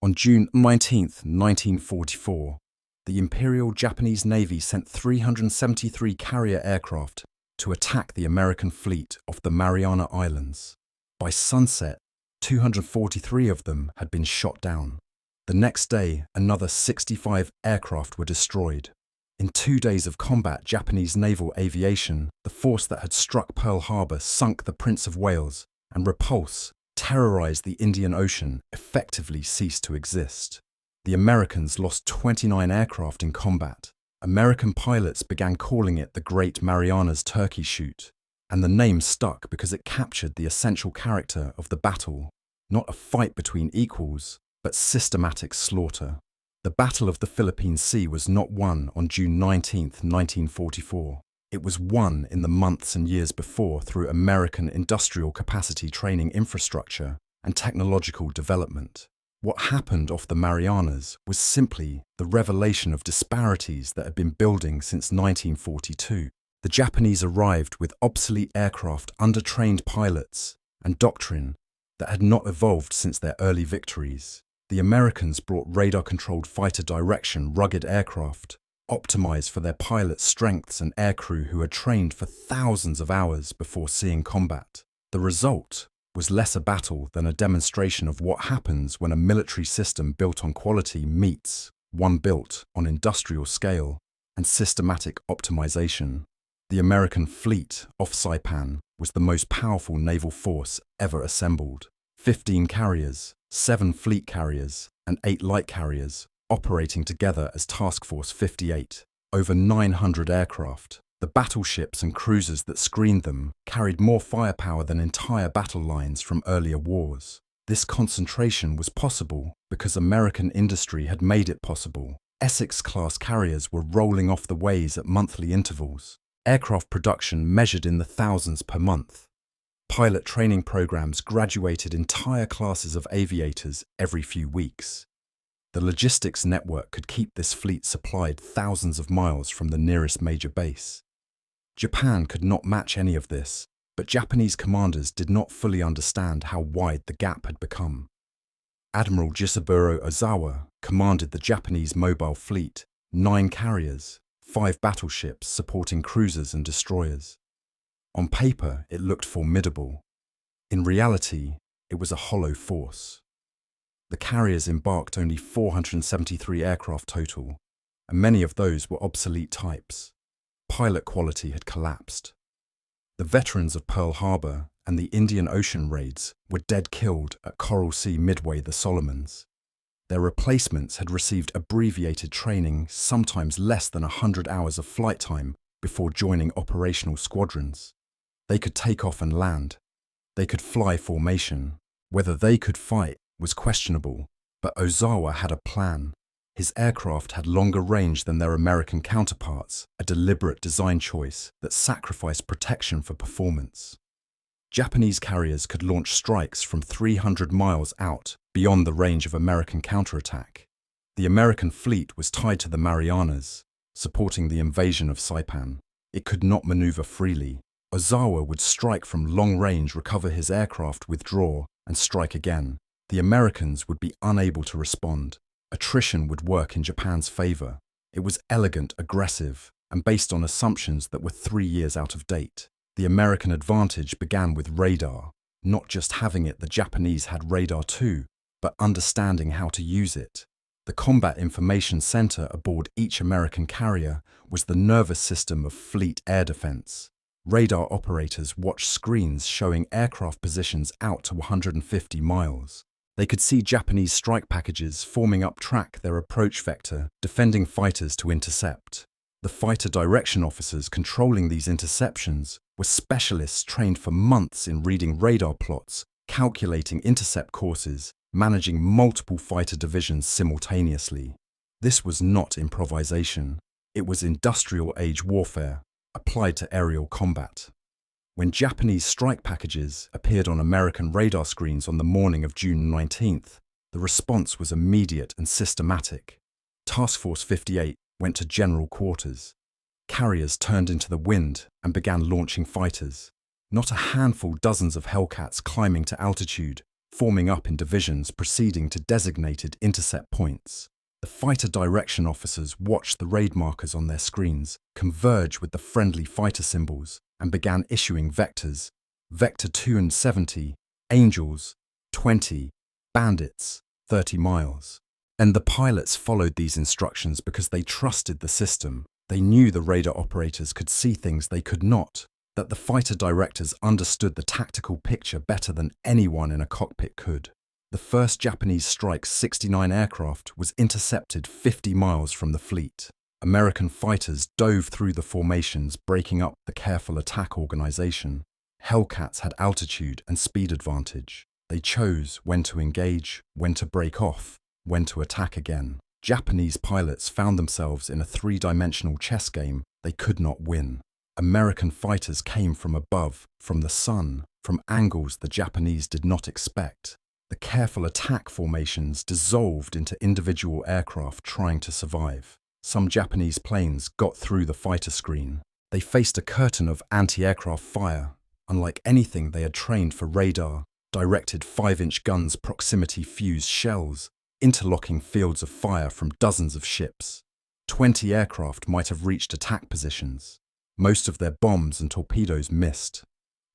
On June 19, 1944, the Imperial Japanese Navy sent 373 carrier aircraft to attack the American fleet off the Mariana Islands. By sunset, 243 of them had been shot down. The next day, another 65 aircraft were destroyed. In 2 days of combat, Japanese naval aviation, the force that had struck Pearl Harbor, sunk the Prince of Wales, and repulse, terrorized the Indian Ocean, effectively ceased to exist. The Americans lost 29 aircraft in combat. American pilots began calling it the Great Marianas Turkey Shoot, and the name stuck because it captured the essential character of the battle, not a fight between equals, but systematic slaughter. The Battle of the Philippine Sea was not won on June 19, 1944. It was won in the months and years before through American industrial capacity training infrastructure and technological development. What happened off the Marianas was simply the revelation of disparities that had been building since 1942. The Japanese arrived with obsolete aircraft, under-trained pilots, and doctrine that had not evolved since their early victories. The Americans brought radar-controlled fighter direction, rugged aircraft, optimized for their pilots' strengths and aircrew who had trained for thousands of hours before seeing combat. The result was less a battle than a demonstration of what happens when a military system built on quality meets one built on industrial scale and systematic optimization. The American fleet off Saipan was the most powerful naval force ever assembled. 15 carriers, 7 fleet carriers, and 8 light carriers operating together as Task Force 58. Over 900 aircraft. The battleships and cruisers that screened them carried more firepower than entire battle lines from earlier wars. This concentration was possible because American industry had made it possible. Essex-class carriers were rolling off the ways at monthly intervals. Aircraft production measured in the thousands per month. Pilot training programs graduated entire classes of aviators every few weeks. The logistics network could keep this fleet supplied thousands of miles from the nearest major base. Japan could not match any of this, but Japanese commanders did not fully understand how wide the gap had become. Admiral Jisaburo Ozawa commanded the Japanese mobile fleet, 9 carriers, 5 battleships supporting cruisers and destroyers. On paper, it looked formidable. In reality, it was a hollow force. The carriers embarked only 473 aircraft total, and many of those were obsolete types. Pilot quality had collapsed. The veterans of Pearl Harbor and the Indian Ocean raids were dead killed at Coral Sea Midway, the Solomons. Their replacements had received abbreviated training, sometimes less than 100 hours of flight time before joining operational squadrons. They could take off and land. They could fly formation. Whether they could fight was questionable, but Ozawa had a plan. His aircraft had longer range than their American counterparts, a deliberate design choice that sacrificed protection for performance. Japanese carriers could launch strikes from 300 miles out, beyond the range of American counterattack. The American fleet was tied to the Marianas, supporting the invasion of Saipan. It could not maneuver freely. Ozawa would strike from long range, recover his aircraft, withdraw, and strike again. The Americans would be unable to respond. Attrition would work in Japan's favor. It was elegant, aggressive, and based on assumptions that were 3 years out of date. The American advantage began with radar. Not just having it, the Japanese had radar too, but understanding how to use it. The Combat Information Center aboard each American carrier was the nervous system of fleet air defense. Radar operators watched screens showing aircraft positions out to 150 miles. They could see Japanese strike packages forming up, track their approach vector, defending fighters to intercept. The fighter direction officers controlling these interceptions were specialists trained for months in reading radar plots, calculating intercept courses, managing multiple fighter divisions simultaneously. This was not improvisation. It was industrial-age warfare, applied to aerial combat. When Japanese strike packages appeared on American radar screens on the morning of June 19th, the response was immediate and systematic. Task Force 58 went to general quarters. Carriers turned into the wind and began launching fighters. Not a handful, dozens of Hellcats climbing to altitude, forming up in divisions proceeding to designated intercept points. The fighter direction officers watched the raid markers on their screens converge with the friendly fighter symbols and began issuing vectors: Vector 270, Angels, 20, Bandits, 30 miles. And the pilots followed these instructions because they trusted the system. They knew the radar operators could see things they could not, that the fighter directors understood the tactical picture better than anyone in a cockpit could. The first Japanese Strike 69 aircraft was intercepted 50 miles from the fleet. American fighters dove through the formations, breaking up the careful attack organization. Hellcats had altitude and speed advantage. They chose when to engage, when to break off, when to attack again. Japanese pilots found themselves in a three-dimensional chess game they could not win. American fighters came from above, from the sun, from angles the Japanese did not expect. The careful attack formations dissolved into individual aircraft trying to survive. Some Japanese planes got through the fighter screen. They faced a curtain of anti-aircraft fire, unlike anything they had trained for radar, directed 5-inch guns, proximity fused shells, interlocking fields of fire from dozens of ships. 20 aircraft might have reached attack positions. Most of their bombs and torpedoes missed.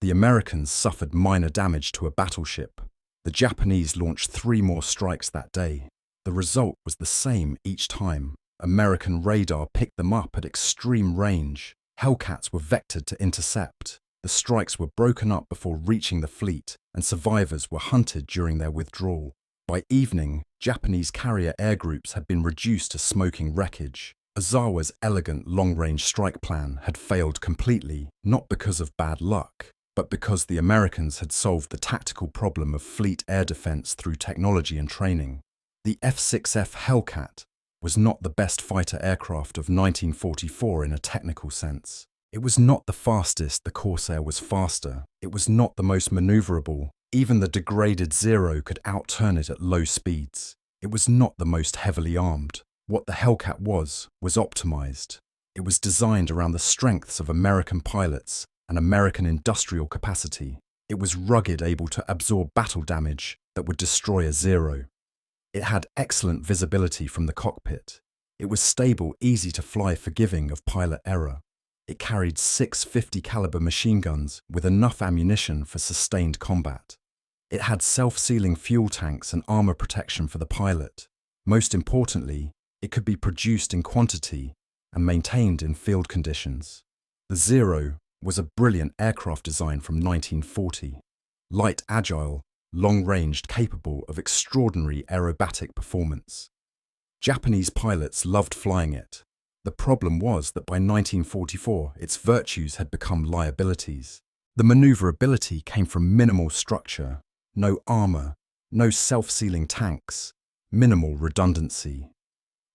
The Americans suffered minor damage to a battleship. The Japanese launched 3 more strikes that day. The result was the same each time. American radar picked them up at extreme range. Hellcats were vectored to intercept. The strikes were broken up before reaching the fleet, and survivors were hunted during their withdrawal. By evening, Japanese carrier air groups had been reduced to smoking wreckage. Ozawa's elegant long-range strike plan had failed completely, not because of bad luck, but because the Americans had solved the tactical problem of fleet air defense through technology and training. The F-6F Hellcat was not the best fighter aircraft of 1944 in a technical sense. It was not the fastest, the Corsair was faster. It was not the most maneuverable. Even the degraded Zero could outturn it at low speeds. It was not the most heavily armed. What the Hellcat was optimized. It was designed around the strengths of American pilots and American industrial capacity. It was rugged, able to absorb battle damage that would destroy a Zero. It had excellent visibility from the cockpit. It was stable, easy to fly, forgiving of pilot error. It carried 6 50 caliber machine guns with enough ammunition for sustained combat. It had self-sealing fuel tanks and armor protection for the pilot. Most importantly, it could be produced in quantity and maintained in field conditions. The Zero was a brilliant aircraft design from 1940. Light, agile, long-ranged, capable of extraordinary aerobatic performance. Japanese pilots loved flying it. The problem was that by 1944, its virtues had become liabilities. The maneuverability came from minimal structure, no armor, no self-sealing tanks, minimal redundancy.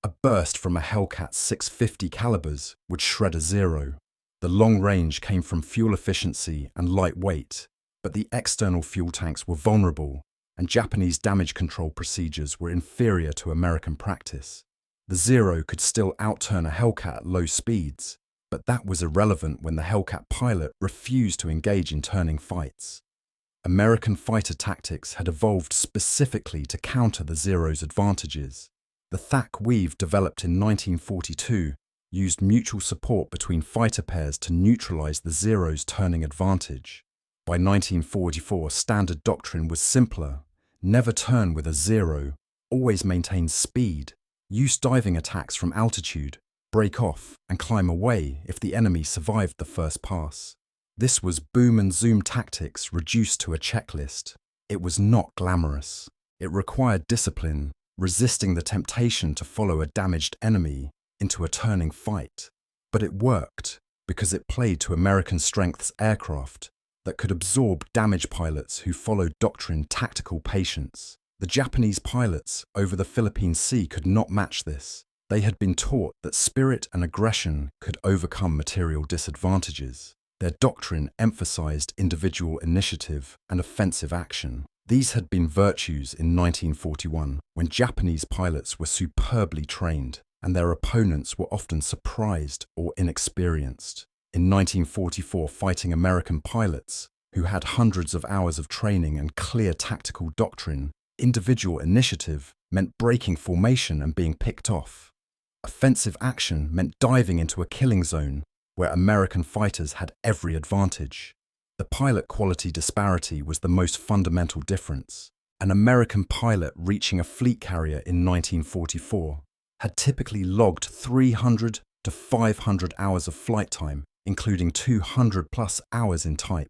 A burst from a Hellcat 650 calibers would shred a Zero. The long range came from fuel efficiency and light weight, but the external fuel tanks were vulnerable, and Japanese damage control procedures were inferior to American practice. The Zero could still outturn a Hellcat at low speeds, but that was irrelevant when the Hellcat pilot refused to engage in turning fights. American fighter tactics had evolved specifically to counter the Zero's advantages. The THAC weave developed in 1942 used mutual support between fighter pairs to neutralize the Zero's turning advantage. By 1944, standard doctrine was simpler: never turn with a Zero, always maintain speed, use diving attacks from altitude, break off and climb away if the enemy survived the first pass. This was boom and zoom tactics reduced to a checklist. It was not glamorous. It required discipline, resisting the temptation to follow a damaged enemy into a turning fight. But it worked because it played to American strength's aircraft that could absorb damaged pilots who followed doctrine tactical patience. The Japanese pilots over the Philippine Sea could not match this. They had been taught that spirit and aggression could overcome material disadvantages. Their doctrine emphasized individual initiative and offensive action. These had been virtues in 1941, when Japanese pilots were superbly trained and their opponents were often surprised or inexperienced. In 1944, fighting American pilots, who had hundreds of hours of training and clear tactical doctrine. Individual initiative meant breaking formation and being picked off. Offensive action meant diving into a killing zone where American fighters had every advantage. The pilot quality disparity was the most fundamental difference. An American pilot reaching a fleet carrier in 1944 had typically logged 300 to 500 hours of flight time, including 200+ hours in type.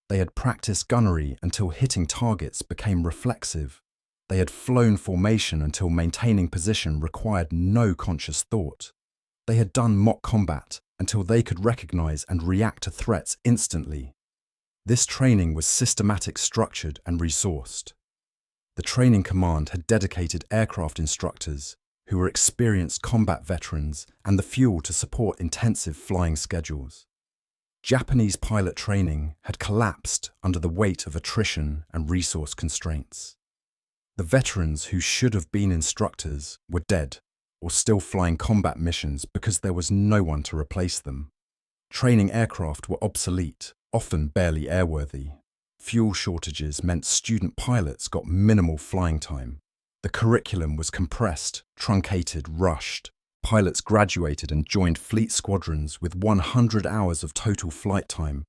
They had practiced gunnery until hitting targets became reflexive. They had flown formation until maintaining position required no conscious thought. They had done mock combat until they could recognize and react to threats instantly. This training was systematic, structured, and resourced. The training command had dedicated aircraft instructors who were experienced combat veterans and the fuel to support intensive flying schedules. Japanese pilot training had collapsed under the weight of attrition and resource constraints. The veterans who should have been instructors were dead or still flying combat missions because there was no one to replace them. Training aircraft were obsolete, often barely airworthy. Fuel shortages meant student pilots got minimal flying time. The curriculum was compressed, truncated, rushed. Pilots graduated and joined fleet squadrons with 100 hours of total flight time,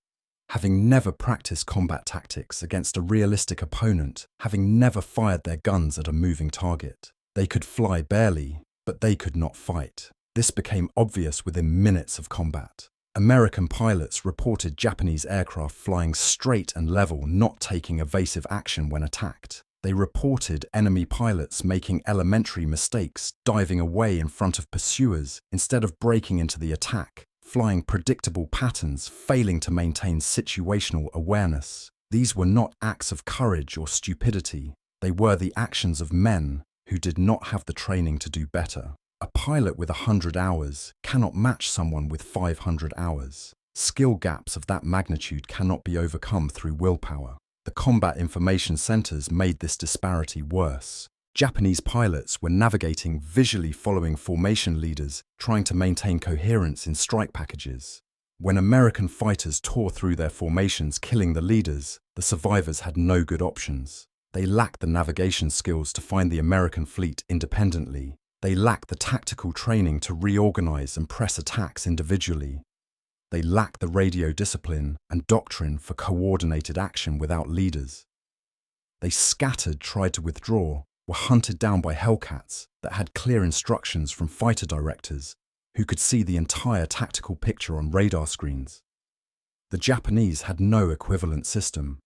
having never practiced combat tactics against a realistic opponent, having never fired their guns at a moving target. They could fly barely, but they could not fight. This became obvious within minutes of combat. American pilots reported Japanese aircraft flying straight and level, not taking evasive action when attacked. They reported enemy pilots making elementary mistakes, diving away in front of pursuers instead of breaking into the attack, flying predictable patterns, failing to maintain situational awareness. These were not acts of courage or stupidity. They were the actions of men who did not have the training to do better. A pilot with 100 hours cannot match someone with 500 hours. Skill gaps of that magnitude cannot be overcome through willpower. The combat information centers made this disparity worse. Japanese pilots were navigating visually following formation leaders, trying to maintain coherence in strike packages. When American fighters tore through their formations, killing the leaders, the survivors had no good options. They lacked the navigation skills to find the American fleet independently. They lacked the tactical training to reorganize and press attacks individually. They lacked the radio discipline and doctrine for coordinated action without leaders. They scattered, tried to withdraw, were hunted down by Hellcats that had clear instructions from fighter directors who could see the entire tactical picture on radar screens. The Japanese had no equivalent system.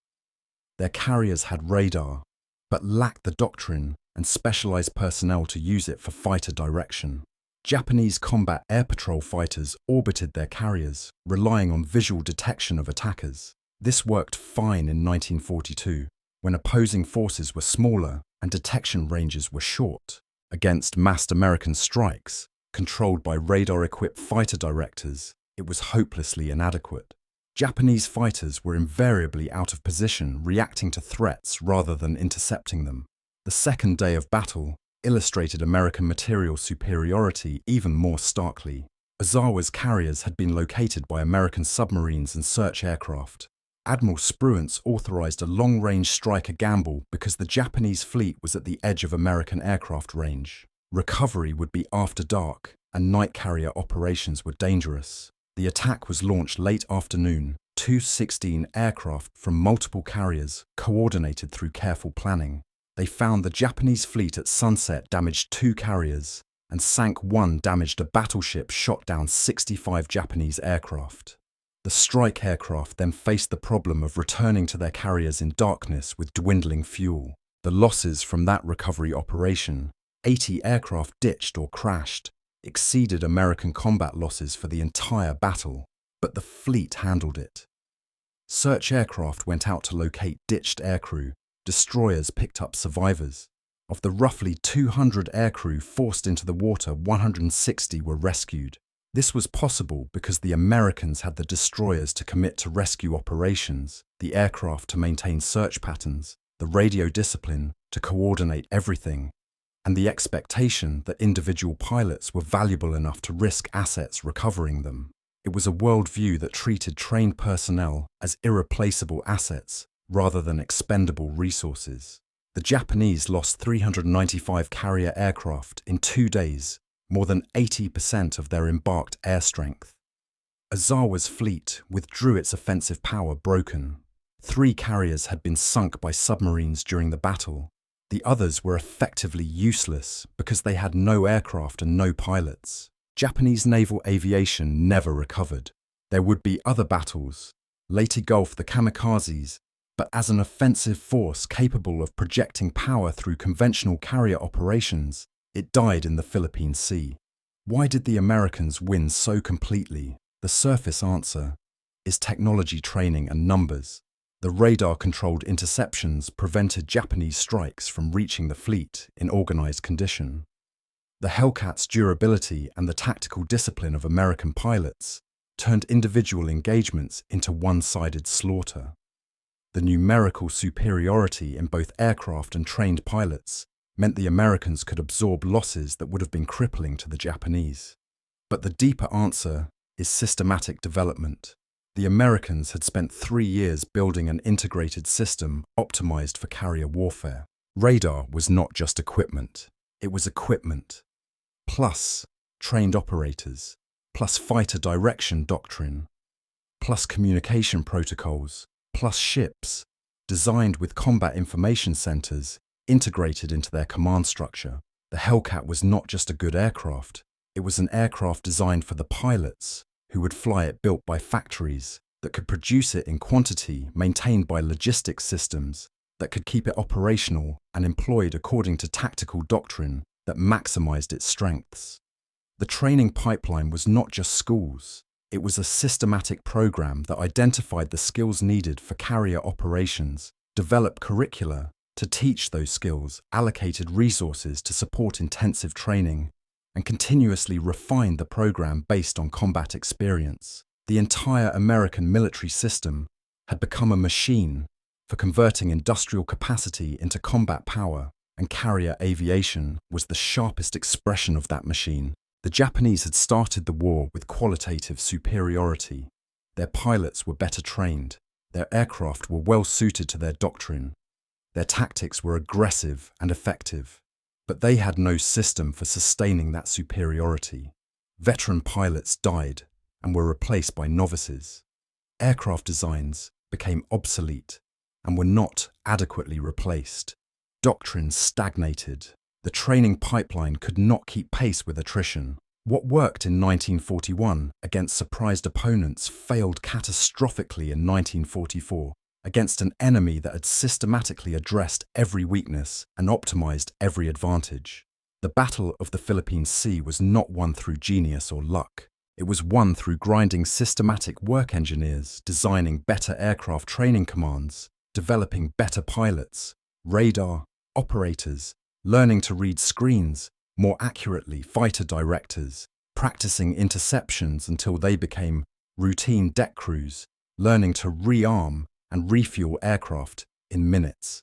Their carriers had radar, but lacked the doctrine and specialized personnel to use it for fighter direction. Japanese combat air patrol fighters orbited their carriers, relying on visual detection of attackers. This worked fine in 1942, when opposing forces were smaller and detection ranges were short. Against massed American strikes, controlled by radar-equipped fighter directors, it was hopelessly inadequate. Japanese fighters were invariably out of position, reacting to threats rather than intercepting them. The second day of battle illustrated American material superiority even more starkly. Ozawa's carriers had been located by American submarines and search aircraft. Admiral Spruance authorized a long-range striker gamble because the Japanese fleet was at the edge of American aircraft range. Recovery would be after dark, and night carrier operations were dangerous. The attack was launched late afternoon. 216 aircraft from multiple carriers, coordinated through careful planning. They found the Japanese fleet at sunset damaged 2 carriers and sank 1, damaged a battleship, shot down 65 Japanese aircraft. The strike aircraft then faced the problem of returning to their carriers in darkness with dwindling fuel. The losses from that recovery operation, 80 aircraft ditched or crashed, exceeded American combat losses for the entire battle, but the fleet handled it. Search aircraft went out to locate ditched aircrew. Destroyers picked up survivors. Of the roughly 200 aircrew forced into the water, 160 were rescued. This was possible because the Americans had the destroyers to commit to rescue operations, the aircraft to maintain search patterns, the radio discipline to coordinate everything, and the expectation that individual pilots were valuable enough to risk assets recovering them. It was a worldview that treated trained personnel as irreplaceable assets rather than expendable resources. The Japanese lost 395 carrier aircraft in 2 days, more than 80% of their embarked air strength. Ozawa's fleet withdrew its offensive power broken. 3 carriers had been sunk by submarines during the battle. The others were effectively useless because they had no aircraft and no pilots. Japanese naval aviation never recovered. There would be other battles, later Gulf the kamikazes, but as an offensive force capable of projecting power through conventional carrier operations, it died in the Philippine Sea. Why did the Americans win so completely? The surface answer is technology, training, and numbers. The radar-controlled interceptions prevented Japanese strikes from reaching the fleet in organized condition. The Hellcats' durability and the tactical discipline of American pilots turned individual engagements into one-sided slaughter. The numerical superiority in both aircraft and trained pilots meant the Americans could absorb losses that would have been crippling to the Japanese. But the deeper answer is systematic development. The Americans had spent 3 years building an integrated system optimized for carrier warfare. Radar was not just equipment, it was equipment, plus trained operators, plus fighter direction doctrine, plus communication protocols, plus ships, designed with combat information centers integrated into their command structure. The Hellcat was not just a good aircraft, it was an aircraft designed for the pilots who would fly it, built by factories that could produce it in quantity, maintained by logistics systems that could keep it operational and employed according to tactical doctrine that maximized its strengths. The training pipeline was not just schools, it was a systematic program that identified the skills needed for carrier operations, developed curricula to teach those skills, allocated resources to support intensive training, and continuously refined the program based on combat experience. The entire American military system had become a machine for converting industrial capacity into combat power, and carrier aviation was the sharpest expression of that machine. The Japanese had started the war with qualitative superiority. Their pilots were better trained, their aircraft were well suited to their doctrine, their tactics were aggressive and effective. But they had no system for sustaining that superiority. Veteran pilots died and were replaced by novices. Aircraft designs became obsolete and were not adequately replaced. Doctrine stagnated. The training pipeline could not keep pace with attrition. What worked in 1941 against surprised opponents failed catastrophically in 1944. Against an enemy that had systematically addressed every weakness and optimized every advantage. The Battle of the Philippine Sea was not won through genius or luck. It was won through grinding systematic work engineers, designing better aircraft training commands, developing better pilots, radar, operators, learning to read screens more accurately, fighter directors, practicing interceptions until they became routine deck crews, learning to rearm and refuel aircraft in minutes.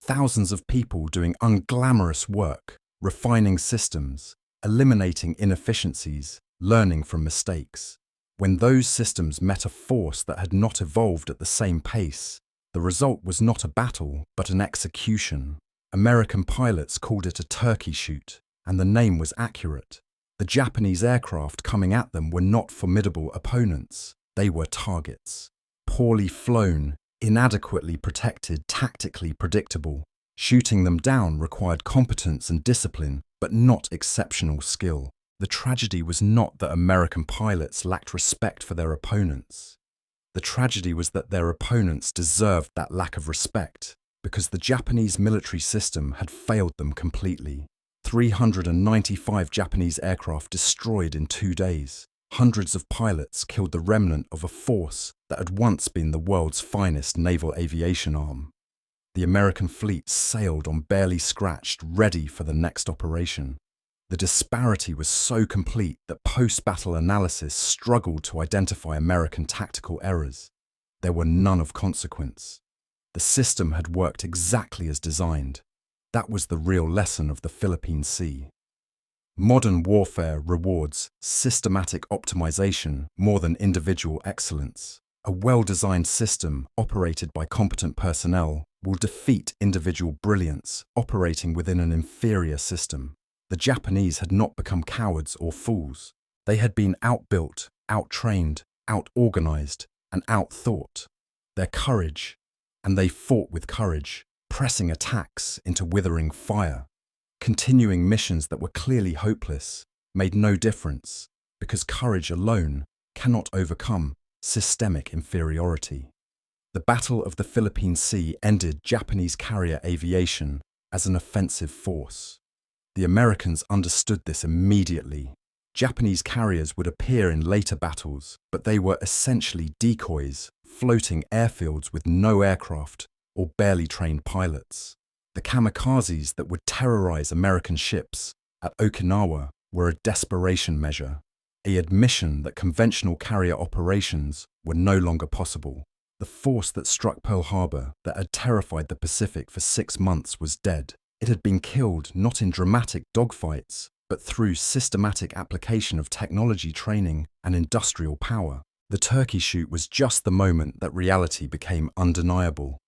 Thousands of people doing unglamorous work, refining systems, eliminating inefficiencies, learning from mistakes. When those systems met a force that had not evolved at the same pace, the result was not a battle, but an execution. American pilots called it a turkey shoot, and the name was accurate. The Japanese aircraft coming at them were not formidable opponents, they were targets. Poorly flown, inadequately protected, tactically predictable. Shooting them down required competence and discipline, but not exceptional skill. The tragedy was not that American pilots lacked respect for their opponents. The tragedy was that their opponents deserved that lack of respect, because the Japanese military system had failed them completely. 395 Japanese aircraft destroyed in 2 days. Hundreds of pilots killed, the remnant of a force that had once been the world's finest naval aviation arm. The American fleet sailed on barely scratched, ready for the next operation. The disparity was so complete that post-battle analysis struggled to identify American tactical errors. There were none of consequence. The system had worked exactly as designed. That was the real lesson of the Philippine Sea. Modern warfare rewards systematic optimization more than individual excellence. A well-designed system operated by competent personnel will defeat individual brilliance operating within an inferior system. The Japanese had not become cowards or fools. They had been outbuilt, outtrained, outorganized, and outthought. Their courage, and they fought with courage, pressing attacks into withering fire. Continuing missions that were clearly hopeless made no difference because courage alone cannot overcome systemic inferiority. The Battle of the Philippine Sea ended Japanese carrier aviation as an offensive force. The Americans understood this immediately. Japanese carriers would appear in later battles, but they were essentially decoys, floating airfields with no aircraft or barely trained pilots. The kamikazes that would terrorize American ships at Okinawa were a desperation measure, an admission that conventional carrier operations were no longer possible. The force that struck Pearl Harbor, that had terrified the Pacific for 6 months, was dead. It had been killed not in dramatic dogfights, but through systematic application of technology training and industrial power. The Turkey Shoot was just the moment that reality became undeniable.